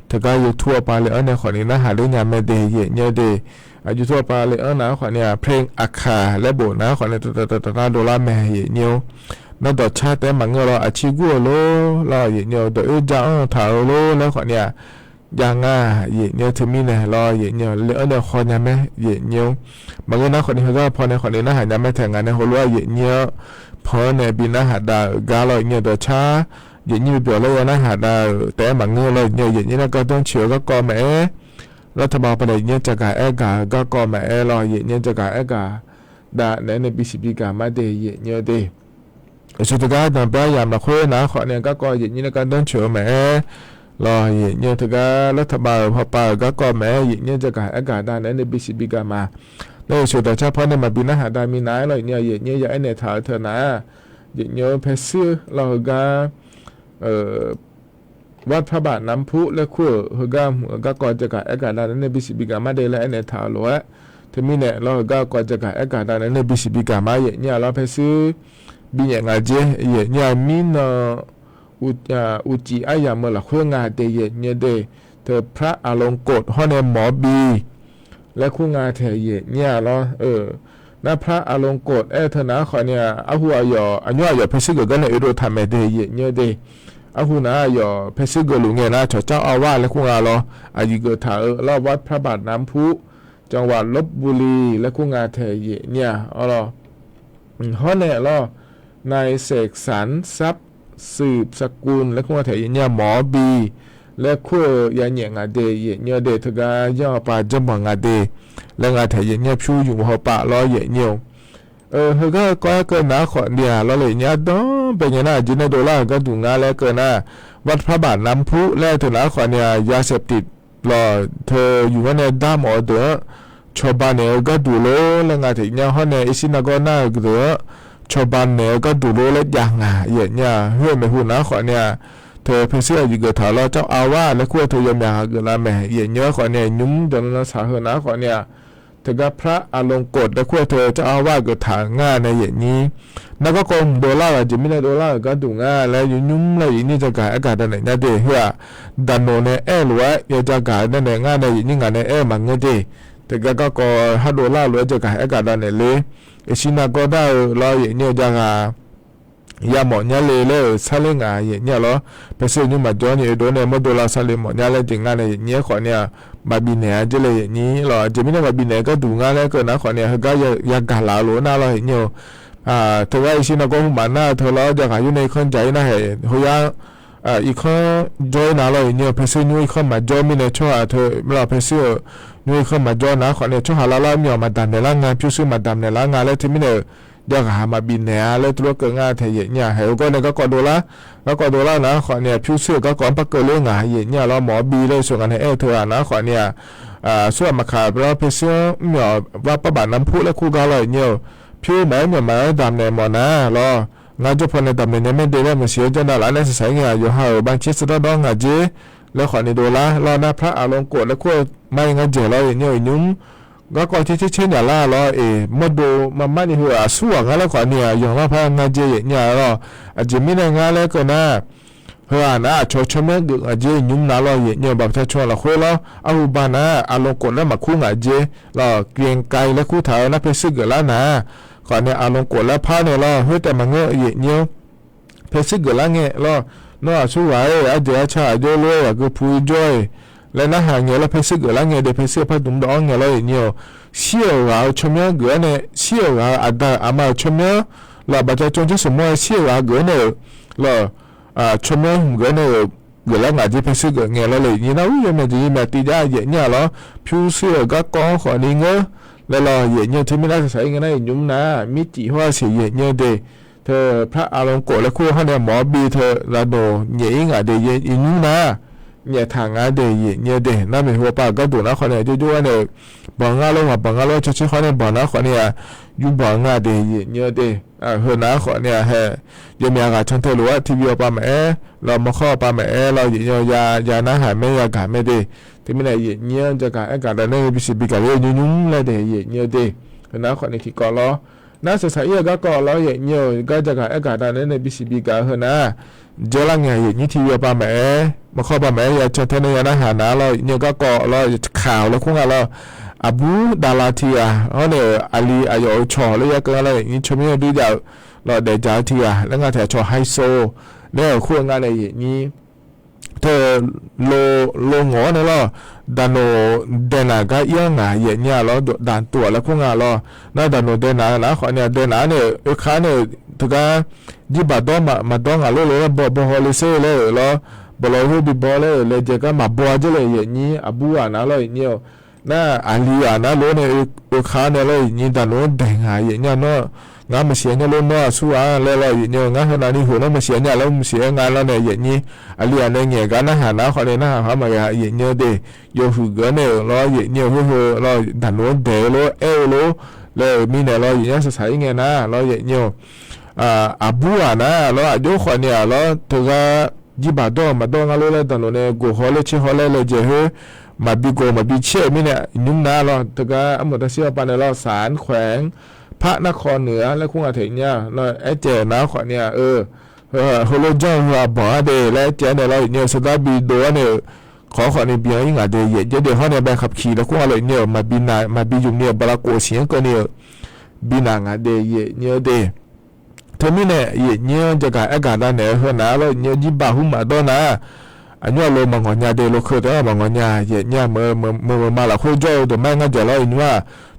ถ้าก็อยู่ทั่วไปเลยในขอนี้นะหาเรื่องงานไม่ได้อย่างเงี้ยเดอยู่ทั่วไปเลยนะขอเนี่ยเพลงอาคาและโบนะขอเนี่ยตัวโดราแม่อย่างเงี้ยนั่นต่อชาแต่มันก็เราอาชีพกัวโลเราอย่างเงี้ยโดยจ้างถาวโลแล้วขอเนี่ยยังอย่างเงี้ยถึงมีเนี่ยรออย่างเงี้ยเลี้ยเนี่ยคนยังไม่อย่างเงี้ยบางคนนะคนนี้เขาก็พอในคนนี้นะหายังไม่แต่งงานในหัวว่าอย่างเงี้ยพอในบินนะหาดากาลอยเงี้ยตัวช้าอย่างเงี้ยเปลี่ยนเลยนะหาดาแต่บางเงี้ยเลยอย่างเงี้ยก็ต้องเชื่อก็กอแม่รัฐบาลประเดี๋ยวเงี้ยจะการก็กอแม่รออย่างเงี้ยจะการด่าในBCPการมาเดียอย่างเงี้ยเดสุดท้ายแต่ไปอย่างมาคุยนะขอเนี่ยก็อย่างเงี้ยก็ต้องเชื่อแม่รออย่างเงี้ยถึงก็รัฐบาลพอไปก็แม่อย่างเงี้ยจะการได้ในBCPการมาในสุดท้ายเฉพาะในมาบินอาหารได้มีน้อยเลยเนี่ยอย่างเงี้ยอย่างไอเนี่ยถ่ายเธอนะอย่างเงี้ยเพชรเราก็ วัดพระบาทน้ำพุและขั้วเฮกามก็ก่อนจะกะอากาศดานในบิสิบิกามาเดและในทาวโละถึงมีเนี่ยเราก็ก่อนจะกะอากาศดานในบิสิบิกามาเนี่ยเราไปซื้อบิเนี่ยงาเจเนี่ยมีนอุจิอายามละขั้วงาเตเนี่ยเดเธอพระอลงกฎห้อในหมอบีและคู่งาเทเนี่ยเรานะพระอลงกฎเธอนะขอเนี่ยอาหัวหยออันนี้หยอไปซื้อกันในอุดรธรรมเดเนี่ยเดอาหูนะยอเพชรกลุงเงนะเจ้าอาวาสและคุงาลออายุเกิดถ่ารอบวัดพระบาทน้ำพุจังหวัดลพบุรีและคุงาเทเยเนี่ยฮอเนี่ยนายเสกสรรทรัพย์สืบสกุลและคุงาเทเยเนี่ยหมอบีและคู่ยาเหนียงาเดเยเนี่ยเดทกาย่อปาจมงาเดและงาเทเยเนี่ยชูอยู่หัวปะล้อเยเนี่ยเฮก็เกินนะขอเนี่ยเราเลยเนี่ยต้องเป็นยังไงจีนโดล่าก็ถูกงานแล้วเกินนะวัดพระบาทน้ำพุแล้วถึงนะขอเนี่ยยาเสพติดรอเธออยู่ว่าเนี่ยด้ามอเดอชาวบ้านเนี่ยก็ดูโลแล้วงานถึงเนี่ยเขาเนี่ยอิสินาก็น่าเดอชาวบ้านเนี่ยก็ดูโลแล้วอย่างอ่ะเนี่ยเฮ้ยไม่พูดนะขอเนี่ยเธอเพื่อเสื้ออยู่เกิดถาวรเจ้าอาวาสและขั้วเธอยมยาเกิดละแม่เนี่ยขอเนี่ยยุ่มจนน่าสาหัสนะขอเนี่ยถึงกับพระอลงกฎและขั้วเธอเจ้าอาวาสเกิดถางง่าในอย่างนี้นักก็คงโดล่าจะไม่ได้โดล่าก็ดูง่าแล้วยุ่มแล้วอย่างนี้จะกายอากาศได้เนี่ยเดี๋ยวดันโนเนี่ยหรือว่าอยากจะกายได้เนี่ยง่าในอย่างนี้งานเนี่ยมันเงี้ยดิแต่ก็ฮัดโดล่าหรือจะกายอากาศได้เนี่ยเลยชินาก็ได้รออย่างนี้จะกายาหมอนยาเลยซาเลงาอย่างนี้เหรอไปซื้อนี่มาจอเนี่ยโดนเนี่ยมาโดล่าซาเลหมอนยาเลยถึงงานในอย่างนี้ขอเนี่ยบาบิเนียจะเลยอย่างนี้หรอจะไม่ได้บาบิเนียก็ดูง่าแล้วก็นะขอเนี่ยก็อยากกาลาโลน่าเราอย่างนี้เธอว่าอิชินาโกหุมาน่าเธอแล้วจะหาอยู่ในคนใจนะเหรอหัวอีกข้อจอยน่าเราเนี่ยเพศนุ่ยข้อมาจอยมีในช่วงเธอเราเพศนุ่ยข้อมาจอยนะขอเนี่ยช่วงหาเรามีออกมาดันในร่างงานพิสูจน์มาดันในร่างงานแล้วที่ไม่เนี่ยเดี๋ยวหามาบินเนี่ยแล้วตัวเกิดงานเธอเนี่ยเหรอก็เนี่ยก็กอดโดล่าแล้วกอดโดล่านะขอเนี่ยพิสูจน์ก็ก่อนพักเกิดเรื่องงานเนี่ยเราหมอบีเลยส่งกันให้เธอนะขอเนี่ยส่วนมาขาดเราเพศมีว่าประบาดน้ำพุและคู่กันเลยเนี่ยพี่แม่เนี่ยมาดำในหมอนะรองานจะพอในดำในเนี่ยไม่ได้แล้วมันเสียจนได้หลายในสายงานอยู่ห่างบางชิ้นสุดดองงานเจแล้วขอในโดล่ารอหน้าพระอารมณ์โกรธแล้วขั้วไม่งานเจเราอย่างเนี่ยยุ่งก็ก่อนที่เช่นอย่างล่ารอมาดูมาไม่ในหัวสู้งานแล้วขอเนี่ยอย่างว่าพระงานเจอย่างเนี่ยรออาจจะไม่ในงานแล้วก็นะเฮ้ยนะชอบแม่ดึกอาจจะยุ่งน่ารออย่างเนี่ยแบบถ้าชวนเราคุยแล้วเอาบ้านนะอารมณ์โกรธแล้วมาคู่งานเจรอเกรียงไกลแล้วคู่เท้านะเพศกันแล้วนะก่อนเนี่ยอารมณ์กดแล้วพาเนี่ยรอเฮ้ยแต่มันเงี้ยเนี่ยเพชรเกิดแล้วเงี้ยรอน้อช่วยอาเดียชาโยโล่ก็พูดจ้อยแล้วน่าหาเงี้ยแล้วเพชรเกิดแล้วเงี้ยเดี๋ยวเพชรพัดดุมดองเงี้ยแล้วเนี่ยเชี่ยวเราชมเงี้ยเกิดเนี่ยเชี่ยวเราอัดได้อามาชมเงี้ยเราบัดจงจะสมมติเชี่ยวเราเกิดเนี่ยเราชมเงี้ยเกิดเนี่ยเกิดแล้วงานที่เพชรเกิดเงี้ยแล้วเลยนี่นะยังไม่ดีมาตีได้เนี่ยแล้วผิวเสื้อก็ก้อนขอนี่เงี้ยแล้วเราเนี่ยที่ไม่ได้ใช้เงินได้ยุ่งนะมิจิว่าเสียเนี่ยเดเธอพระอารมณ์โกรธและคู่เขาเนี่ยหมอบีเธอละโดเนี่ยงาเดยยุ่งนะเนี่ยทางงานเดยเนี่ยเดนั่นเป็นหัวปากก็ดูนะเขาเนี่ยจู่ๆเนี่ยบางงานเราว่าบางงานเราจะใช้เขาเนี่ยบอกนะเขาเนี่ยยุ่งบางงานเดยเนี่ยเดเฮ้ยนะเขาเนี่ยเฮ้ยยังมีอากาศชั้นเธอรู้ว่าทีวีปาแม่เรามาข้อปาแม่เราเนี่ยยานะหายไม่ยากาศไม่ดีที่ไม่ได้เนี่ยจะการอากาศในบิสิบิกาเรียยุ่งเลยเดยเนี่ยเดนะคนนี้ที่ก่อล้อน่าสงสัยก็ก่อล้อเนี่ยก็จะการอากาศในบิสิบิกาเฮนะเจอละไงนี่ทีวีปาแม่มาข้อปาแม่ยาจะเทนยานะหานะเราเนี่ยก็ก่อล้อข่าวแล้วคงเราอบูดาลาทีอาเนี่ยอาลีอายอชอเลยก็อะไรนี่ชมเนี่ยดีเดียวเราเดจาทีอาแล้วงานแถวชอไฮโซเนี่ยคู่งานอะไรนี้เธอโลงอเนี่ยล่ะดานโนเดนาก็ยังไงเนี่ยล่ะด่านตัวแล้วคู่งานล่ะน่าดานโนเดนานะขอเนี่ยเดนาเนี่ยค้าเนี่ยถึงการยิบดอมาดองอะไรเลยบอฮอลิเซ่เลยล่ะบอลลูบิบอลเลยเจก็มาบัวจะเลยอย่างนี้อบูอ่ะนะเลยเนี่ยน่าอาลีอ่ะนะโลเนี่ยค้าเนี่ยเลยนี่ดานโนเดงอ่ะอย่างเนี่ยเนาะงานมาเสียเนี่ยโลเนาะสู้อ่ะเลยเนี่ยงานขนาดนี้หัวเนี่ยมาเสียเนี่ยแล้วมาเสียงานแล้วเนี่ยอย่างนี้อาลีอ่ะเนี่ยกันนะหานะขอเนี่ยนะหามาอย่างเนี่ยเดโยหูกันเนี่ยรออย่างเนี่ยหัวรอดานโนเดโลโลเลยมีเนี่ยรออย่างเนี่ยสายเงี้ยนะรออย่างเนี่ยอาบูอ่ะนะรออายุขอเนี่ยรอถึงก็ จิบาดอมาดองาโลเลตโนเนกูฮอเลชิฮอเลเลเจเฮมาบิโกมาบิเชมิเนี่ยนุ่มนาลอตกะอมตะเสียปานในลอศาลแขวงพระนครเหนือและคุงอาเถเนี่ยเนาะไอ้เจนะขอเนี่ยโฮโลจองว่าบ่เดและเจในเราเนี่ยสตาบีโดเนี่ยขอในเบียงยิ่งอาเดเยเดี๋ยวเฮาเนี่ยไปขับขี่แล้วคุงอะไรเนี่ยมาบินามาบิอยู่เนี่ยบลาโกเสียงก็เนี่ยบินางาเดเยเนี่ยเดทมิเนี่ยเยเนี่ยจะกะอากาศนั่นเนี่ยเฮานะแล้วเนี่ยจิบาหุมาดอนะอันนี้เรามางอนยาเดโลเคแต่มางอนยาเยเนี่ยเมื่อมาละโคโจเดแม่งจะเราอินว่า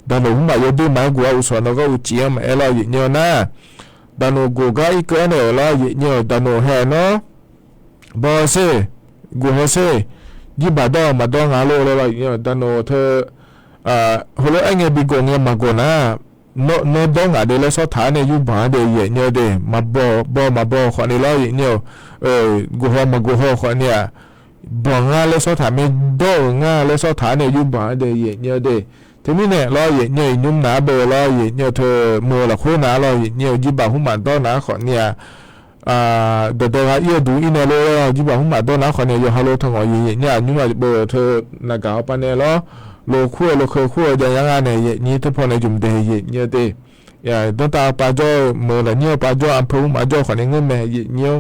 ดานหุมาโยดีมากัวอุสวนก็อุจิยมาเอลาเยเนี่ยนะดานกูกายก็เนี่ยเราเยเนี่ยดานเฮเนาะบอเซกูเฮเซจิบาดอมาดองาโลเราเนี่ยดานเธอโฮโลเอเงบิโกเงมาโกนะโนดองอะเดลสอฐานเนี่ยอยู่บ้านเดเยเนี่ยเดมาบอขอนี่เราเนี่ยกูฮอมากูฮอขอเนี่ยบ่งาเลสอฐานไม่ดองาเลสอฐานเนี่ยอยู่บ้านเดเยเนี่ยเดทีนี้เนี่ยเราเนี่ยยุ่มหนาเบอร์เราเนี่ยเธอมือละโคหนาเราเนี่ยจิบาหุมันต้อนาขอเนี่ยเดว่าเอียดูอินเนอร์จิบาหุมันต้อนาขอเนี่ยอยู่ฮัลโหลทั้งอ๋อเนี่ยยุ่มเบอร์เธอนากาปานเนี่ยเราโลคั่วโลเคคั่วจะยังไงเนี่ยนี่ถ้าพอในจุ่มเดยเนี่ยเดอย่าต้องตาปาจ่อมือละเนี่ยปาจ่ออันพูมาจ่อขอเนี่ยเงินแม่เนี่ย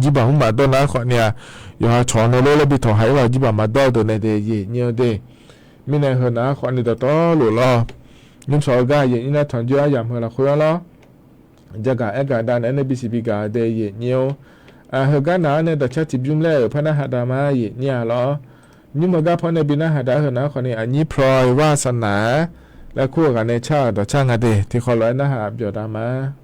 จิบาหุมาต้นนะขอเนี่ยอยู่หาชอนโลแล้วบิถอหายว่าจิบามาต้อตัวในเดยเนี่ยเดมีในเฮนะขอนี่ต่อหลุดล้อยุ่มสอกาเยนี่นะถอนเยอะอย่างเฮละคุยล้อจะกะเอกาดานในบีซีบีกาเดยเนี่ยเฮกานาเนี่ยแต่ชัดจิบยุ่มแล้วพนักหาดามาเนี่ยล้อยิ่งมาก็พอในบินาหาดาเหนะคนนี้อันนี้พลอยวาสนาและคู่กันในชาติต่อช่างอดีตที่เขาร้อยนะฮะเดี๋ยวตามมา
เ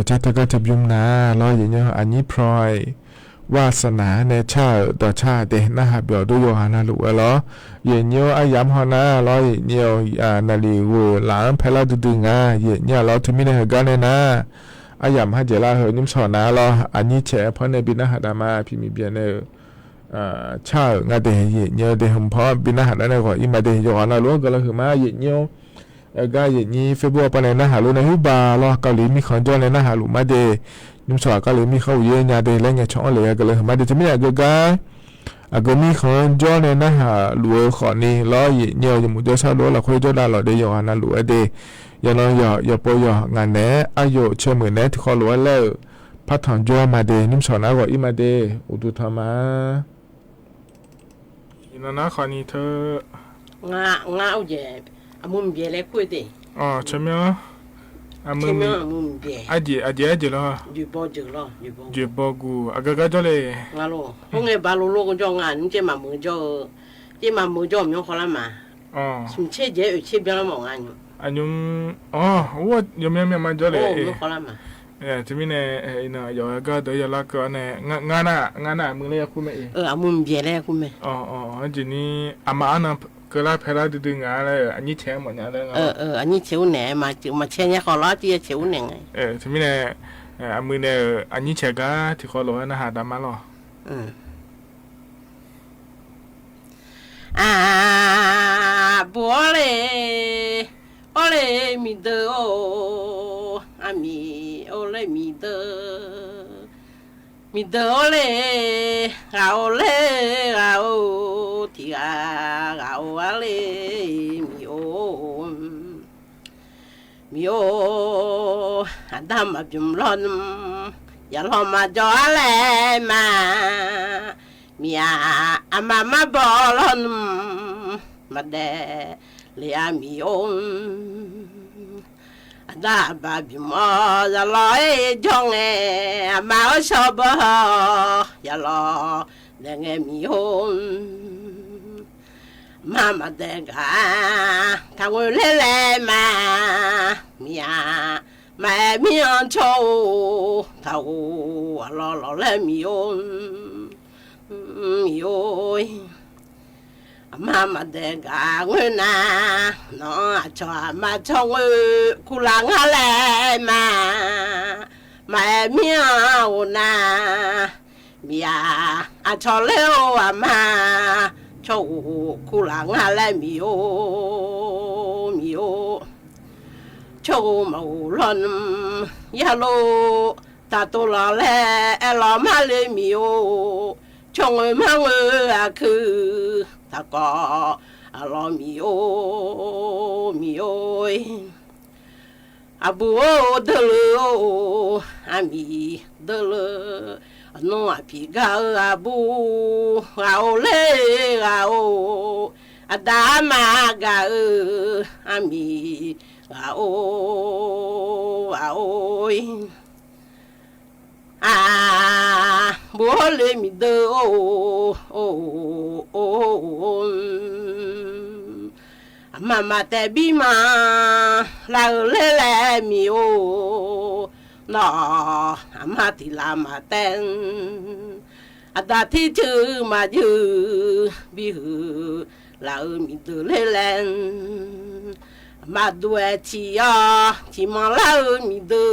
จะตะก็จะยุมนาล้ออย่างเงี้ยอันนี้พลอยวาสนาในชาต่อชาเดนะฮะเบียวดูโยฮานาลุล้ออย่างเงี้ยอายามฮานาล้ออย่างเงี้ยนาลีกูหลังเพลาดึงอย่างเงี้ยล้อทุมิเนหกันเลยนะอายามฮะเจลาเฮนิมสอนาล้ออันนี้แฉเพราะในบินะฮะดามาพิมีเบียเนชางาเดยเงี้ยเดหมพอบินะฮะนั่นก็อิมาเดยโยฮานาลุก็เลยคือมาอย่างเงี้ยก็อย่างนี้เฟบรุปในนะฮะลุในหุบาล้อเกาหลีมีคนจอนในนะฮะลุมาเดนิมสอก็เลยมีเขาเยอะญาเดแล้วไงช่องเลยก็เลยมาเดจะไม่อยากก็ก็มีคนจอนในนะฮะลุขอนี่ล้อเงี้ยอย่างมุจฉาล้อเราคุยจอดาล้อเดยโยฮานาลุเดยังน้อยอย่าปอยงานเนอายุเชื่อมือเนที่เขาล้อแล้วพัฒน์จอมาเดนิมสอนะก็อิมาเดอุตุธรรมะอินนะขอนี่เธอง
าเอาเย่อามุมเบียเล็กคุยดิ
อ๋อใช่ไหมอามุม
เบีย
อดีเหรอ
อยู่บ่จือเหรอ
อยู่บ่กูอากาจ่อเลย
งาโลพวกไงบาโลโลก็จ่องานมึงเจมามือจ่อมีคนละมา
อ๋อ
สุเชเจอยู่เชเบียละมองอันอยู่
อันยมอ๋อว่าอยู่มีมาจ่อเลย
มีคนละมา
ที่มีเนี่ยนะอย่าก็เดี๋ยวละก็เนี่ยงานน่ะมึงเลยคุมเอ
อามุมเบียเลยคุม
อ๋อจีนี่อามาอันนั้นก็ลาเพลาดึงอะไรอันนี้แชร์หมดเนี่ย
อันนี้เชียวแหนมาเชียร์เนี่ยขอล้อที่เชียวแหนไง
ที่มีเนี่ยมือเนี่ยอันนี้แชร์ก็ที่เขาล้อนะหาดามาล้อ
บัวเลยโอเลยมีเดออามีโอเลยมีเดอโอเลยเอาที่เอาอะไรมีโออันทำมาจุ่มร้อนอย่าลองมาจ่ออะไรมามีอามาบอลอนมาเดเลียมีโอดาบาบิมอย่าลอยจงมาชอบอย่าลอเดงมีโอมาเดกาทางเล่มามีมีอันโชทาวลอเล่มีโอมาเดกาเงนะน้องชอมาชงคุลังอะไรมามีเอานะมีชอเลวมาโชคุลังอะไรมีโอโชมาลอนยาโลตาตัวละลอมาเลมีโอชงมังคือตะกออลอมีโออาบูเดลอามีเดลโนอาพิกาอาบูอาโอเลอาโออาดามากาอามีอาโอบัวเลยมีเดอมาแต่บีมาลาเลมีโอนอมาที่ลามาเต้นดาที่ชื่อมายือบีหือลามีเดอเลนมาด้วยที่มาลามีเดอ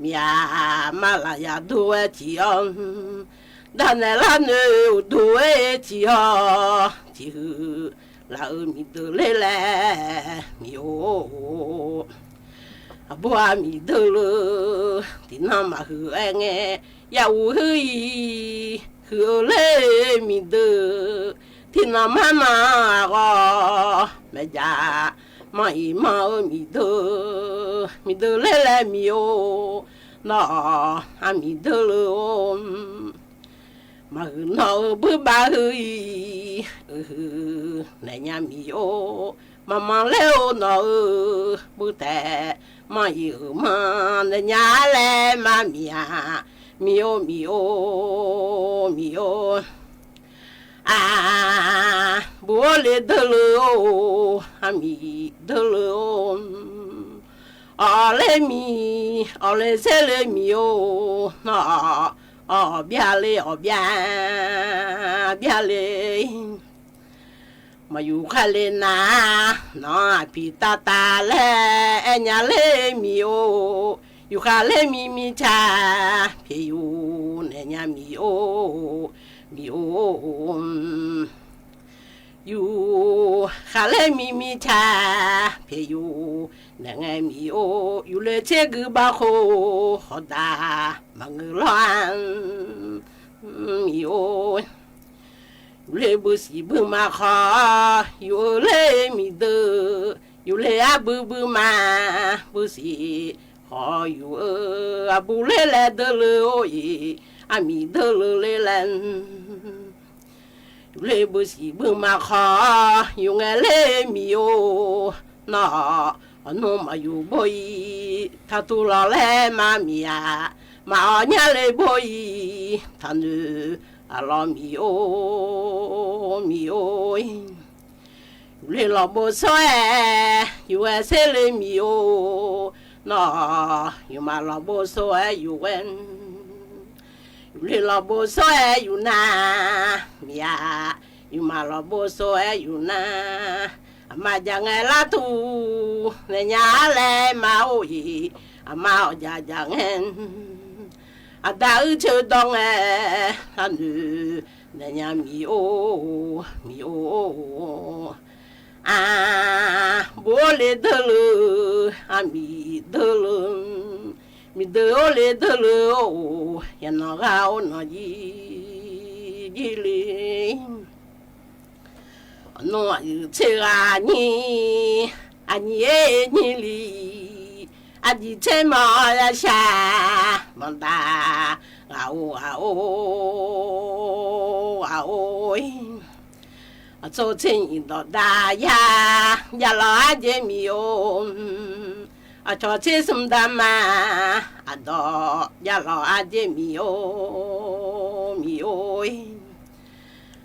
มีมาลายาด้วยที่ด้านในละเนื้อด้วยที่ลามีเดลเลมีโอบัวมีเดลที่น้ำมาหือเงยาหูหือเลมีเดที่น้ำมาก็ไม่จ่าไม่มามีเดลเลมีโอน้อมีเดลมาหือนอบือบาหืในยามีโอมาเลวนอบือแต่มาอยู่มาในยาเลมามีโอบัวเลเดลอามีเดล哦嘞咪，哦嘞塞嘞咪哦，那哦别嘞哦别嘞，嘛有看嘞那那皮哒哒嘞，人家嘞咪哦，有看嘞咪咪cha，皮有人家咪哦咪哦。有哈来咪咪茶，偏有那个咪哦，有了这个把火好大，忙个乱咪哦，有了不是不嘛好，有了咪的，有了啊不嘛，不是好有啊不来来的了哦耶，啊咪的了来人。不是不嘛好，用个来咪哟，那侬嘛有不伊，他都老来妈咪呀，妈娘来不伊，他女啊老咪哟咪哟，来老不说哎，有个谁来咪哟，那有嘛老不说哎有问。有老婆说有那呀，有嘛老婆说有那，嘛讲个拉土，人家来嘛哦耶，嘛我家讲hen，大雨秋冬哎，他女人家咪哦咪哦，啊，玻璃的了，咪的了。mi de ole de lo ya no ga o no ji le no yu che ga ni e ni li a ji che ma ya sha ma da a o a zo chen yi do da ya la je mi o a cho che sum da ma a do ya lo a de mi o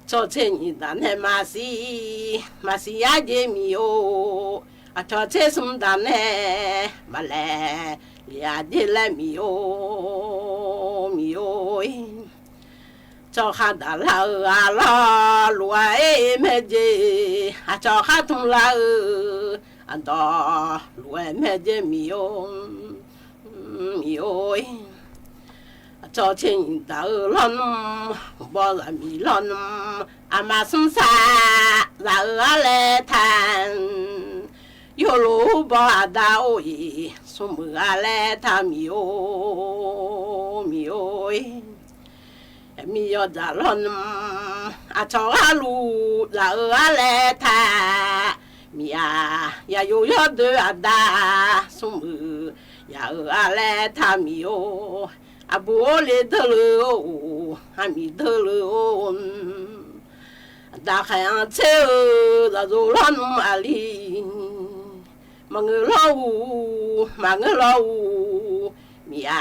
cho che ni da ne ma si a de mi o a cho che sum da ne ma le ya de la mi o cho ha da la a la lu e me je a cho ha tum la anda lue me de mio cho chen da lon bo la mi lon ama sun sa la le tan yo lu ba da o yi sum ga le ta mio da lon a cho lu la le ta mia ya yo de ada sumu ya ale tamio abole de lo ami de lo da khan che la zo lan ali mangelo mia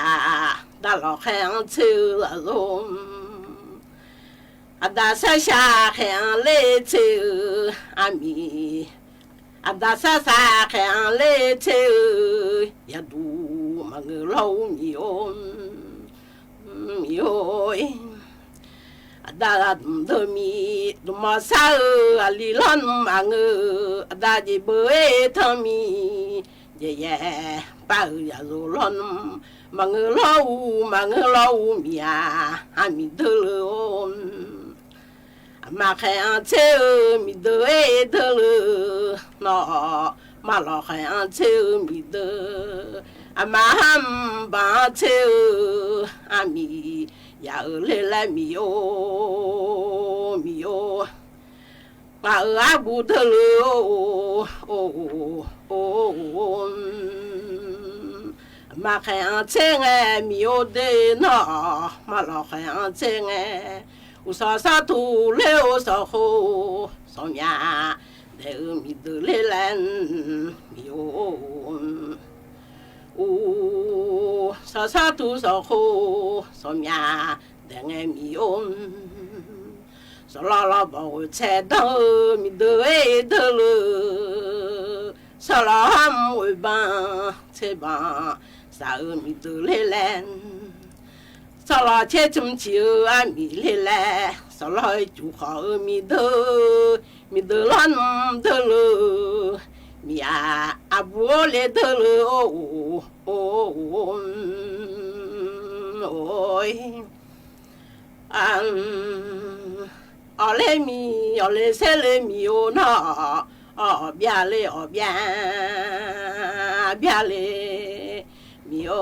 da lo khan che la zo ada sa sha khan le che ami ada sa khan le che ya du mang lo mi ada de mi du ma sa ali lon mang ada ji be tha mi ye ba ya zo lon mang lo mi ami de lo ma khan che mi de lo no ma lo khan che mi de ama ham ba che ami ya le la mi o ma a bu de lo ma khan che mi o de no ma lo khan che u sa tu le o sa ho so nya de mi de le lan mi o u sa tu sa ho so nya de mi o so la ba o che da mi de le สลามวยบาเชบาสามีตัวเล่นสลาเชจุมชิวอามีเล่สลายจูขอมีเดลันเดลมีอาบัวเลเดลโอ้ยอเลมีอเลเซเลมีโอนาเบียเลเบียเลมีโอ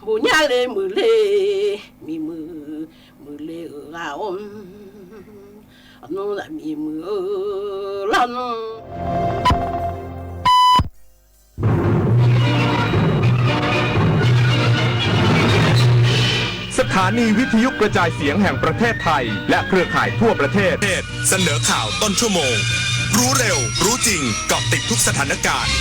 บุญญาเลมือเลมีมือเลนู่นมีมือลัน
สถานีวิทยุกระจายเสียงแห่งประเทศไทยและเครือข่ายทั่วประเทศ
เสนอข่าวต้นชั่วโมงรู้เร็วรู้จริงเกาะติดทุกสถานการณ์